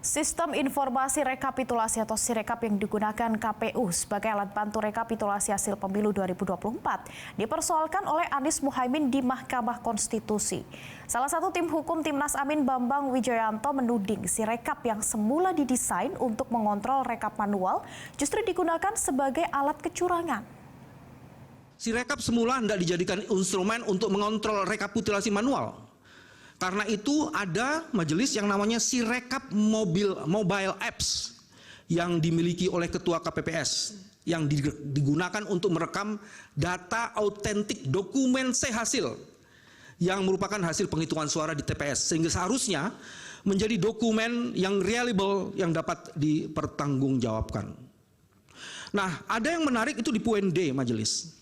Sistem informasi rekapitulasi atau Sirekap yang digunakan KPU sebagai alat bantu rekapitulasi hasil pemilu 2024 dipersoalkan oleh Anies Muhaimin di Mahkamah Konstitusi. Salah satu tim hukum Timnas Amin Bambang Wijoyanto menuding Sirekap yang semula didesain untuk mengontrol rekap manual justru digunakan sebagai alat kecurangan. Sirekap semula tidak dijadikan instrumen untuk mengontrol rekapitulasi manual. Karena itu ada majelis yang namanya Sirekap Mobile Apps yang dimiliki oleh Ketua KPPS yang digunakan untuk merekam data autentik dokumen C-hasil yang merupakan hasil penghitungan suara di TPS, sehingga seharusnya menjadi dokumen yang reliable yang dapat dipertanggungjawabkan. Nah, ada yang menarik itu di poin D majelis.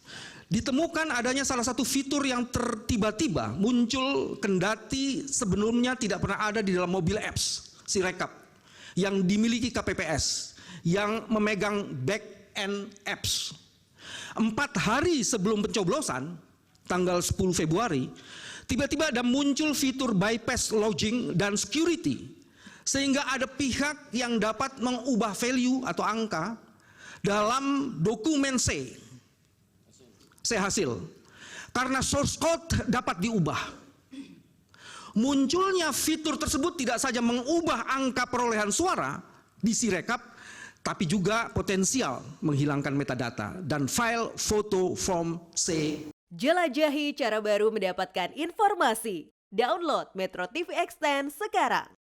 Ditemukan adanya salah satu fitur yang tiba-tiba muncul kendati sebelumnya tidak pernah ada di dalam mobile apps Sirekap yang dimiliki KPPS yang memegang back-end apps. 4 hari sebelum pencoblosan, tanggal 10 Februari, tiba-tiba ada muncul fitur bypass logging dan security, sehingga ada pihak yang dapat mengubah value atau angka dalam dokumen C-hasil karena source code dapat diubah. Munculnya fitur tersebut tidak saja mengubah angka perolehan suara di Sirekap, tapi juga potensial menghilangkan metadata dan file foto form C. Jelajahi cara baru mendapatkan informasi. Download Metro TV Extend sekarang.